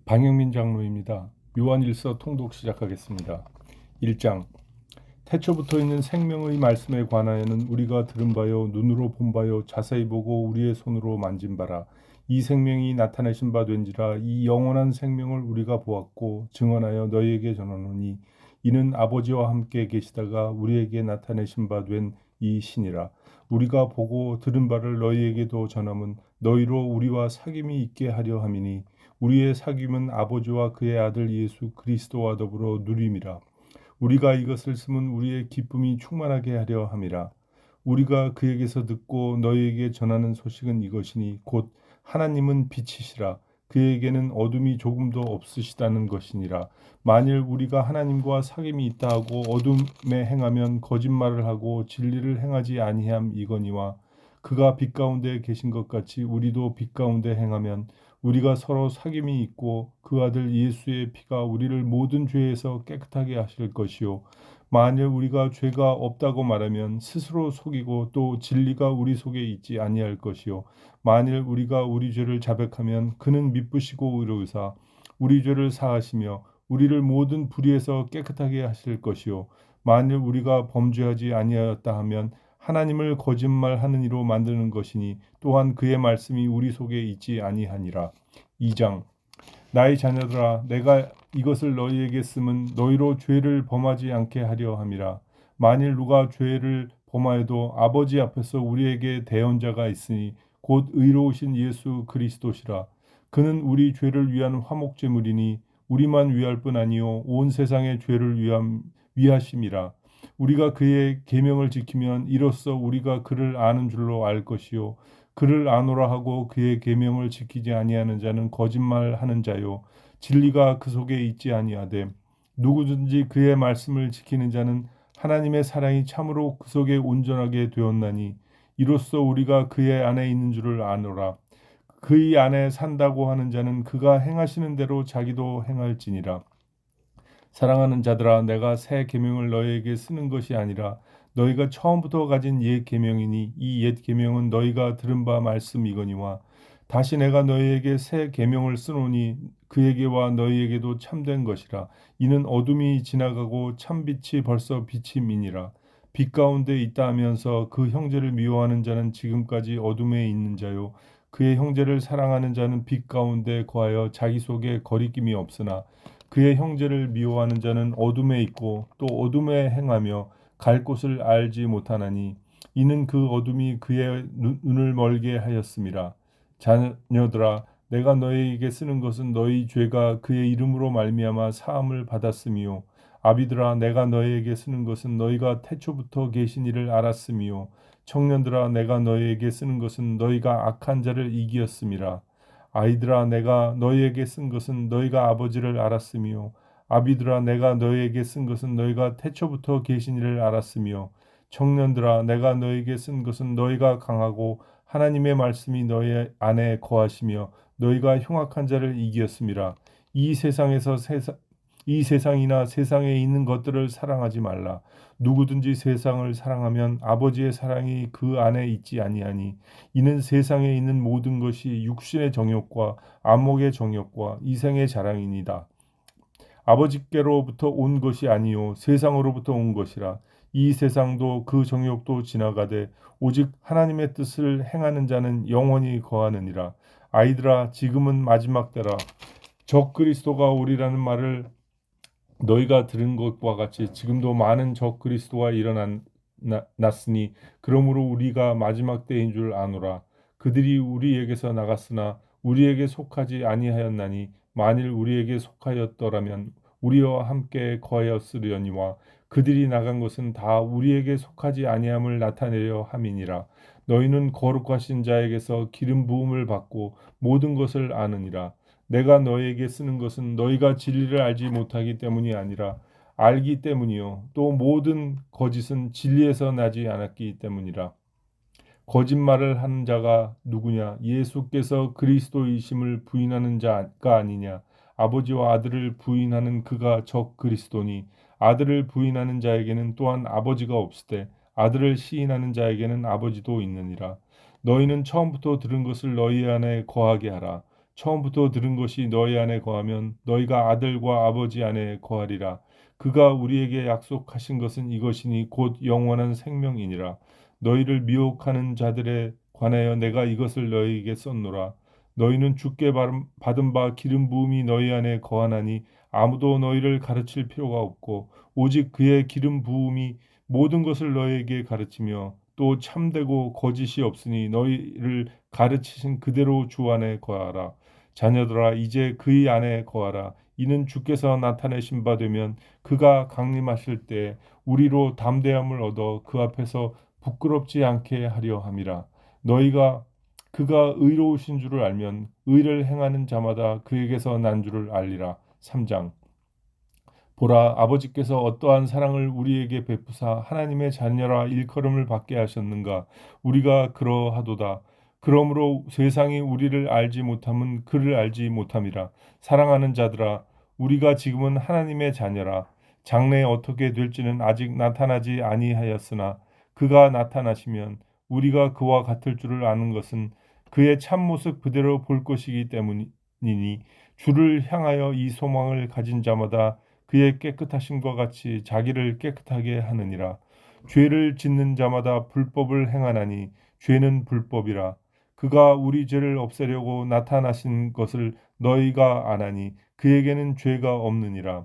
방영민 장로입니다. 요한일서 통독 시작하겠습니다. 1장. 태초부터 있는 생명의 말씀에 관하여는 우리가 들은 바요 눈으로 본 바요 자세히 보고 우리의 손으로 만진 바라. 이 생명이 나타내신 바 된지라. 이 영원한 생명을 우리가 보았고 증언하여 너희에게 전하노니 이는 아버지와 함께 계시다가 우리에게 나타내신 바 된 이 신이라. 우리가 보고 들은 바를 너희에게도 전함은 너희로 우리와 사귐이 있게 하려 함이니 우리의 사귐은 아버지와 그의 아들 예수 그리스도와 더불어 누림이라. 우리가 이것을 쓰면 우리의 기쁨이 충만하게 하려 함이라. 우리가 그에게서 듣고 너희에게 전하는 소식은 이것이니 곧 하나님은 빛이시라. 그에게는 어둠이 조금도 없으시다는 것이니라. 만일 우리가 하나님과 사귐이 있다 하고 어둠에 행하면 거짓말을 하고 진리를 행하지 아니함 이거니와 그가 빛 가운데 계신 것 같이 우리도 빛 가운데 행하면 우리가 서로 사귐이 있고 그 아들 예수의 피가 우리를 모든 죄에서 깨끗하게 하실 것이요 만일 우리가 죄가 없다고 말하면 스스로 속이고 또 진리가 우리 속에 있지 아니할 것이요 만일 우리가 우리 죄를 자백하면 그는 미쁘시고 의로우사 우리 죄를 사하시며 우리를 모든 불의에서 깨끗하게 하실 것이요 만일 우리가 범죄하지 아니하였다 하면 하나님을 거짓말하는 이로 만드는 것이니 또한 그의 말씀이 우리 속에 있지 아니하니라. 2장. 나의 자녀들아 내가 이것을 너희에게 쓰면 너희로 죄를 범하지 않게 하려 함이라. 만일 누가 죄를 범하여도 아버지 앞에서 우리에게 대언자가 있으니 곧 의로우신 예수 그리스도시라. 그는 우리 죄를 위한 화목제물이니 우리만 위할 뿐 아니요 온 세상의 죄를 위하심이라. 우리가 그의 계명을 지키면 이로써 우리가 그를 아는 줄로 알 것이요 그를 아노라 하고 그의 계명을 지키지 아니하는 자는 거짓말하는 자요 진리가 그 속에 있지 아니하되 누구든지 그의 말씀을 지키는 자는 하나님의 사랑이 참으로 그 속에 온전하게 되었나니 이로써 우리가 그의 안에 있는 줄을 아노라. 그의 안에 산다고 하는 자는 그가 행하시는 대로 자기도 행할지니라. 사랑하는 자들아 내가 새 계명을 너희에게 쓰는 것이 아니라 너희가 처음부터 가진 옛 계명이니 이 옛 계명은 너희가 들은 바 말씀이거니와 다시 내가 너희에게 새 계명을 쓰노니 그에게와 너희에게도 참된 것이라. 이는 어둠이 지나가고 참빛이 벌써 비침이니라. 빛 가운데 있다 하면서 그 형제를 미워하는 자는 지금까지 어둠에 있는 자요 그의 형제를 사랑하는 자는 빛 가운데 거하여 자기 속에 거리낌이 없으나 그의 형제를 미워하는 자는 어둠에 있고 또 어둠에 행하며 갈 곳을 알지 못하나니 이는 그 어둠이 그의 눈을 멀게 하였음이라. 자녀들아 내가 너희에게 쓰는 것은 너희 죄가 그의 이름으로 말미암아 사함을 받았음이요 아비들아 내가 너희에게 쓰는 것은 너희가 태초부터 계신 이를 알았음이요 청년들아 내가 너희에게 쓰는 것은 너희가 악한 자를 이기었음이라. 아이들아 내가 너희에게 쓴 것은 너희가 아버지를 알았으며 아비들아 내가 너희에게 쓴 것은 너희가 태초부터 계신 이를 알았으며 청년들아 내가 너희에게 쓴 것은 너희가 강하고 하나님의 말씀이 너희 안에 거하시며 너희가 흉악한 자를 이기었음이라. 이 세상이나 세상에 있는 것들을 사랑하지 말라. 누구든지 세상을 사랑하면 아버지의 사랑이 그 안에 있지 아니하니 이는 세상에 있는 모든 것이 육신의 정욕과 안목의 정욕과 이생의 자랑이니이다. 아버지께로부터 온 것이 아니요 세상으로부터 온 것이라. 이 세상도 그 정욕도 지나가되 오직 하나님의 뜻을 행하는 자는 영원히 거하느니라. 아이들아 지금은 마지막 때라. 적 그리스도가 오리라는 말을 너희가 들은 것과 같이 지금도 많은 적 그리스도가 일어났으니 그러므로 우리가 마지막 때인 줄 아노라. 그들이 우리에게서 나갔으나 우리에게 속하지 아니하였나니 만일 우리에게 속하였더라면 우리와 함께 거하였으려니와 그들이 나간 것은 다 우리에게 속하지 아니함을 나타내려 함이니라. 너희는 거룩하신 자에게서 기름 부음을 받고 모든 것을 아느니라. 내가 너희에게 쓰는 것은 너희가 진리를 알지 못하기 때문이 아니라 알기 때문이요 또 모든 거짓은 진리에서 나지 않았기 때문이라. 거짓말을 하는 자가 누구냐? 예수께서 그리스도이심을 부인하는 자가 아니냐? 아버지와 아들을 부인하는 그가 적 그리스도니 아들을 부인하는 자에게는 또한 아버지가 없으되 아들을 시인하는 자에게는 아버지도 있느니라. 너희는 처음부터 들은 것을 너희 안에 거하게 하라. 처음부터 들은 것이 너희 안에 거하면 너희가 아들과 아버지 안에 거하리라. 그가 우리에게 약속하신 것은 이것이니 곧 영원한 생명이니라. 너희를 미혹하는 자들에 관하여 내가 이것을 너희에게 썼노라. 너희는 주께 받은 바 기름 부음이 너희 안에 거하나니 아무도 너희를 가르칠 필요가 없고 오직 그의 기름 부음이 모든 것을 너희에게 가르치며 또 참되고 거짓이 없으니 너희를 가르치신 그대로 주 안에 거하라. 자녀들아 이제 그의 안에 거하라. 이는 주께서 나타내신 바 되면 그가 강림하실 때 우리로 담대함을 얻어 그 앞에서 부끄럽지 않게 하려 함이라. 너희가 그가 의로우신 줄을 알면 의를 행하는 자마다 그에게서 난 줄을 알리라. 3장. 보라, 아버지께서 어떠한 사랑을 우리에게 베푸사 하나님의 자녀라 일컬음을 받게 하셨는가. 우리가 그러하도다. 그러므로 세상이 우리를 알지 못함은 그를 알지 못함이라. 사랑하는 자들아, 우리가 지금은 하나님의 자녀라. 장래에 어떻게 될지는 아직 나타나지 아니하였으나 그가 나타나시면 우리가 그와 같을 줄을 아는 것은 그의 참모습 그대로 볼 것이기 때문이니 주를 향하여 이 소망을 가진 자마다 그의 깨끗하심과 같이 자기를 깨끗하게 하느니라. 죄를 짓는 자마다 불법을 행하나니 죄는 불법이라. 그가 우리 죄를 없애려고 나타나신 것을 너희가 아나니 그에게는 죄가 없느니라.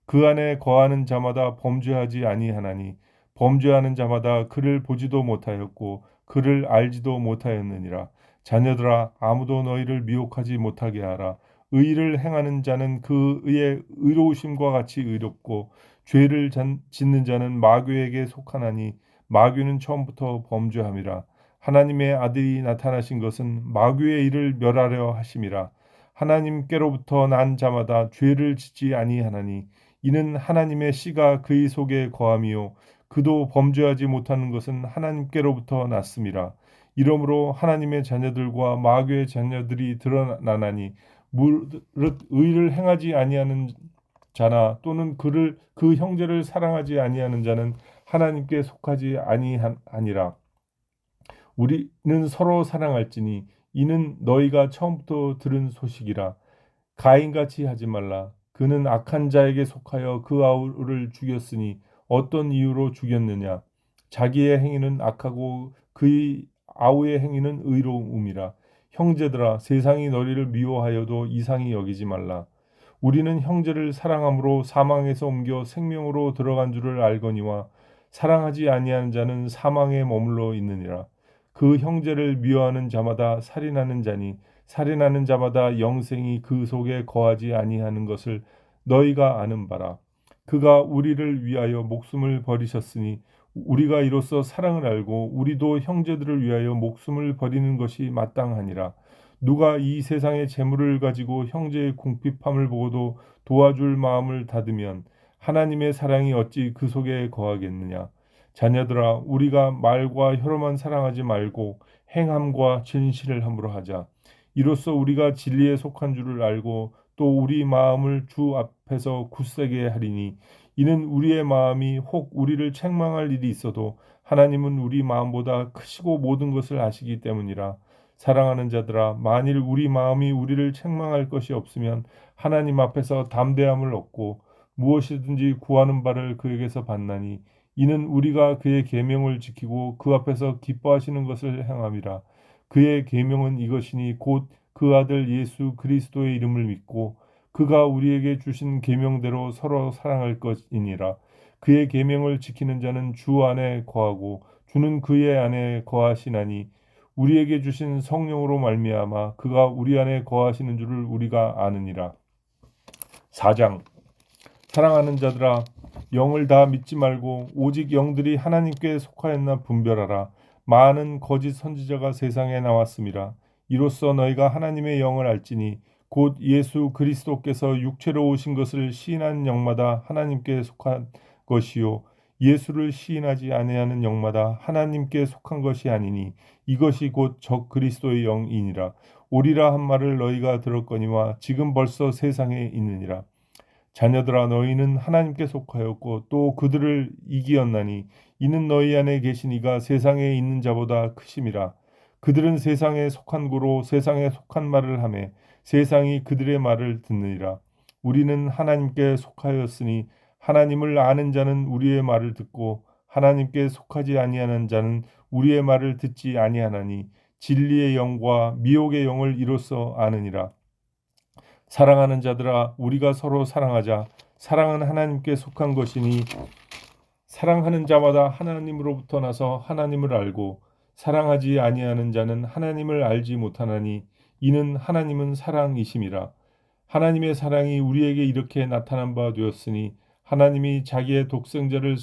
그 안에 거하는 자마다 범죄하지 아니하나니 범죄하는 자마다 그를 보지도 못하였고 그를 알지도 못하였느니라. 자녀들아 아무도 너희를 미혹하지 못하게 하라. 의를 행하는 자는 그의 의로우심과 같이 의롭고 죄를 짓는 자는 마귀에게 속하나니 마귀는 처음부터 범죄함이라. 하나님의 아들이 나타나신 것은 마귀의 일을 멸하려 하심이라. 하나님께로부터 난 자마다 죄를 짓지 아니하나니 이는 하나님의 씨가 그의 속에 거함이요 그도 범죄하지 못하는 것은 하나님께로부터 났음이라. 이러므로 하나님의 자녀들과 마귀의 자녀들이 드러나나니 무릇 의를 행하지 아니하는 자나 또는 그 형제를 사랑하지 아니하는 자는 하나님께 속하지 아니하니라. 우리는 서로 사랑할지니 이는 너희가 처음부터 들은 소식이라. 가인같이 하지 말라. 그는 악한 자에게 속하여 그 아우를 죽였으니 어떤 이유로 죽였느냐. 자기의 행위는 악하고 그의 아우의 행위는 의로움이라. 형제들아 세상이 너희를 미워하여도 이상히 여기지 말라. 우리는 형제를 사랑함으로 사망에서 옮겨 생명으로 들어간 줄을 알거니와 사랑하지 아니하는 자는 사망에 머물러 있느니라. 그 형제를 미워하는 자마다 살인하는 자니 살인하는 자마다 영생이 그 속에 거하지 아니하는 것을 너희가 아는 바라. 그가 우리를 위하여 목숨을 버리셨으니 우리가 이로써 사랑을 알고 우리도 형제들을 위하여 목숨을 버리는 것이 마땅하니라. 누가 이 세상의 재물을 가지고 형제의 궁핍함을 보고도 도와줄 마음을 닫으면 하나님의 사랑이 어찌 그 속에 거하겠느냐. 자녀들아 우리가 말과 혀로만 사랑하지 말고 행함과 진실을 함으로 하자. 이로써 우리가 진리에 속한 줄을 알고 또 우리 마음을 주 앞에서 굳세게 하리니 이는 우리의 마음이 혹 우리를 책망할 일이 있어도 하나님은 우리 마음보다 크시고 모든 것을 아시기 때문이라. 사랑하는 자들아 만일 우리 마음이 우리를 책망할 것이 없으면 하나님 앞에서 담대함을 얻고 무엇이든지 구하는 바를 그에게서 받나니 이는 우리가 그의 계명을 지키고 그 앞에서 기뻐하시는 것을 행함이라. 그의 계명은 이것이니 곧 그 아들 예수 그리스도의 이름을 믿고 그가 우리에게 주신 계명대로 서로 사랑할 것이니라. 그의 계명을 지키는 자는 주 안에 거하고 주는 그의 안에 거하시나니 우리에게 주신 성령으로 말미암아 그가 우리 안에 거하시는 줄을 우리가 아느니라. 4장. 사랑하는 자들아 영을 다 믿지 말고 오직 영들이 하나님께 속하였나 분별하라. 많은 거짓 선지자가 세상에 나왔음이라. 이로써 너희가 하나님의 영을 알지니 곧 예수 그리스도께서 육체로 오신 것을 시인하는 영마다 하나님께 속한 것이요 예수를 시인하지 아니하는 영마다 하나님께 속한 것이 아니니 이것이 곧 적 그리스도의 영이니라. 오리라 한 말을 너희가 들었거니와 지금 벌써 세상에 있느니라. 자녀들아 너희는 하나님께 속하였고 또 그들을 이기었나니 이는 너희 안에 계신 이가 세상에 있는 자보다 크심이라. 그들은 세상에 속한 고로 세상에 속한 말을 하매 세상이 그들의 말을 듣느니라. 우리는 하나님께 속하였으니 하나님을 아는 자는 우리의 말을 듣고 하나님께 속하지 아니하는 자는 우리의 말을 듣지 아니하나니 진리의 영과 미혹의 영을 이로써 아느니라. 사랑하는 자들아, 우리가 서로 사랑하자. 사랑은 하나님께 속한 것이니 사랑하는 자마다 하나님으로부터 나서 하나님을 알고 사랑하지 아니하는 자는 하나님을 알지 못하나니 이는 하나님은 사랑이심이라. 하나님의 사랑이 우리에게 이렇게 나타난 바 되었으니 하나님이 자기의 독생자를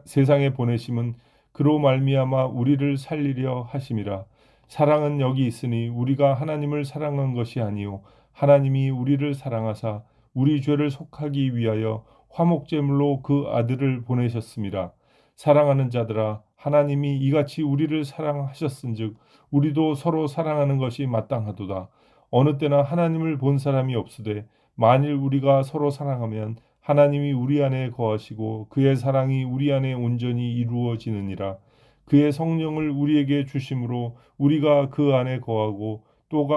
세상에 보내심은 그로 말미암아 우리를 살리려 하심이라. 사랑은 여기 있으니 우리가 하나님을 사랑한 것이 아니요 하나님이 우리를 사랑하사 우리 죄를 속하기 위하여 화목제물로 그 아들을 보내셨습니다. 사랑하는 자들아, 하나님이 이같이 우리를 사랑하셨은즉 우리도 서로 사랑하는 것이 마땅하도다. 어느 때나 하나님을 본 사람이 없으되 만일 우리가 서로 사랑하면 하나님이 우리 안에 거하시고 그의 사랑이 우리 안에 온전히 이루어지느니라. 그의 성령을 우리에게 주심으로 우리가 그 안에 거하고 또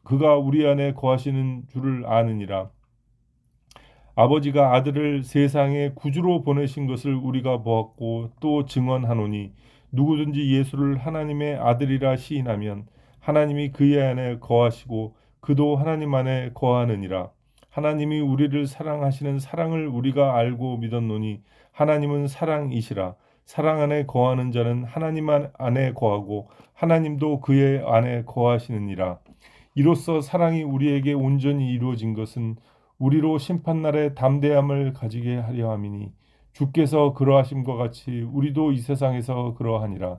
그가 우리 안에 거하시는 줄을 아느니라. 아버지가 아들을 세상에 구주로 보내신 것을 우리가 보았고 또 증언하노니 누구든지 예수를 하나님의 아들이라 시인하면 하나님이 그의 안에 거하시고 그도 하나님 안에 거하느니라. 하나님이 우리를 사랑하시는 사랑을 우리가 알고 믿었노니 하나님은 사랑이시라. 사랑 안에 거하는 자는 하나님 안에 거하고 하나님도 그의 안에 거하시느니라. 이로써 사랑이 우리에게 온전히 이루어진 것은 우리로 심판날에 담대함을 가지게 하려 함이니 주께서 그러하심과 같이 우리도 이 세상에서 그러하니라.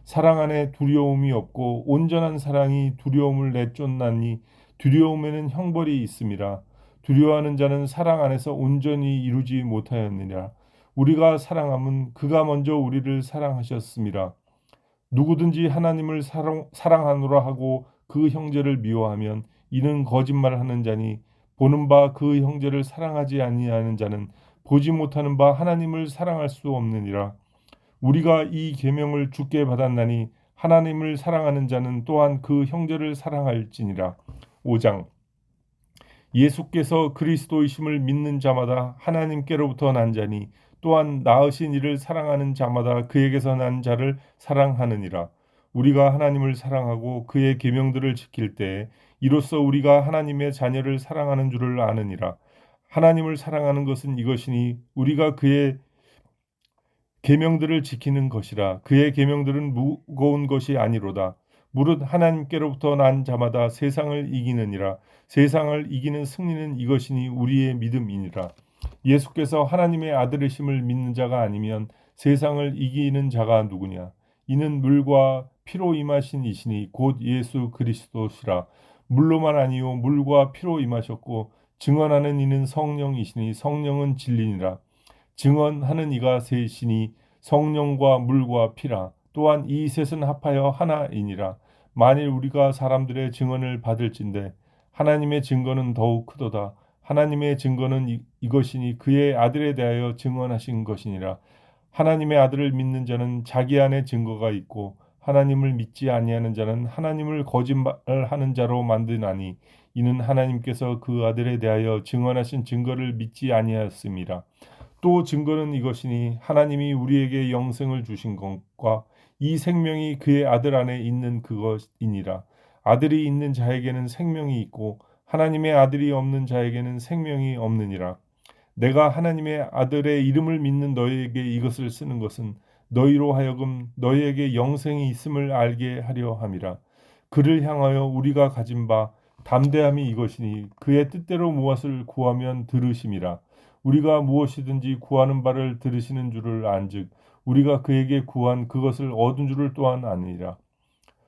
사랑 안에 두려움이 없고 온전한 사랑이 두려움을 내쫓나니 두려움에는 형벌이 있음이라. 두려워하는 자는 사랑 안에서 온전히 이루지 못하였느니라. 우리가 사랑함은 그가 먼저 우리를 사랑하셨음이라. 누구든지 하나님을 사랑하노라 하고 그 형제를 미워하면 이는 거짓말하는 자니 보는 바 그 형제를 사랑하지 아니하는 자는 보지 못하는 바 하나님을 사랑할 수 없느니라. 우리가 이 계명을 주께 받았나니 하나님을 사랑하는 자는 또한 그 형제를 사랑할지니라. 5장 예수께서 그리스도이심을 믿는 자마다 하나님께로부터 난 자니 또한 낳으신 이를 사랑하는 자마다 그에게서 난 자를 사랑하느니라. 우리가 하나님을 사랑하고 그의 계명들을 지킬 때에 이로써 우리가 하나님의 자녀를 사랑하는 줄을 아느니라. 하나님을 사랑하는 것은 이것이니 우리가 그의 계명들을 지키는 것이라. 그의 계명들은 무거운 것이 아니로다. 무릇 하나님께로부터 난 자마다 세상을 이기느니라. 세상을 이기는 승리는 이것이니 우리의 믿음이니라. 예수께서 하나님의 아들이심을 믿는 자가 아니면 세상을 이기는 자가 누구냐? 이는 물과 피로 임하신 이시니 곧 예수 그리스도시라. 물로만 아니요 물과 피로 임하셨고 증언하는 이는 성령이시니 성령은 진리니라. 증언하는 이가 셋이니 성령과 물과 피라. 또한 이 셋은 합하여 하나이니라. 만일 우리가 사람들의 증언을 받을진대 하나님의 증거는 더욱 크도다. 하나님의 증거는 이것이니 그의 아들에 대하여 증언하신 것이니라. 하나님의 아들을 믿는 자는 자기 안에 증거가 있고 하나님을 믿지 아니하는 자는 하나님을 거짓말하는 자로 만드나니 이는 하나님께서 그 아들에 대하여 증언하신 증거를 믿지 아니하였음이라. 또 증거는 이것이니 하나님이 우리에게 영생을 주신 것과 이 생명이 그의 아들 안에 있는 그것이니라. 아들이 있는 자에게는 생명이 있고 하나님의 아들이 없는 자에게는 생명이 없느니라. 내가 하나님의 아들의 이름을 믿는 너희에게 이것을 쓰는 것은 너희로 하여금 너희에게 영생이 있음을 알게 하려 함이라. 그를 향하여 우리가 가진 바 담대함이 이것이니 그의 뜻대로 무엇을 구하면 들으심이라. 우리가 무엇이든지 구하는 바를 들으시는 줄을 안즉 우리가 그에게 구한 그것을 얻은 줄을 또한 아니라.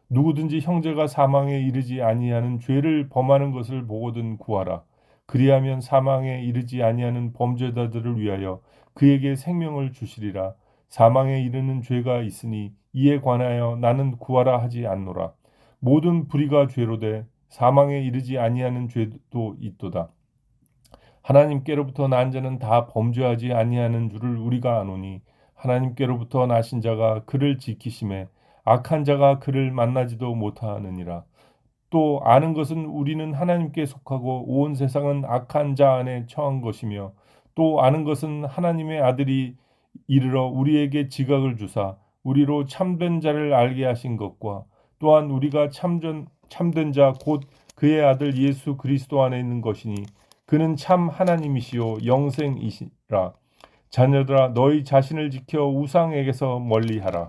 누구든지 형제가 사망에 이르지 아니하는 죄를 범하는 것을 보거든 구하라. 그리하면 사망에 이르지 아니하는 범죄자들을 위하여 그에게 생명을 주시리라. 사망에 이르는 죄가 있으니 이에 관하여 나는 구하라 하지 않노라. 모든 불의가 죄로되 사망에 이르지 아니하는 죄도 있도다. 하나님께로부터 난 자는 다 범죄하지 아니하는 줄을 우리가 아노니 하나님께로부터 나신 자가 그를 지키심에 악한 자가 그를 만나지도 못하느니라. 또 아는 것은 우리는 하나님께 속하고 온 세상은 악한 자 안에 처한 것이며 또 아는 것은 하나님의 아들이 이르러 우리에게 지각을 주사 우리로 참된 자를 알게 하신 것과 또한 우리가 참된 자 곧 그의 아들 예수 그리스도 안에 있는 것이니 그는 참 하나님이시요 영생이시라. 자녀들아 너희 자신을 지켜 우상에게서 멀리하라.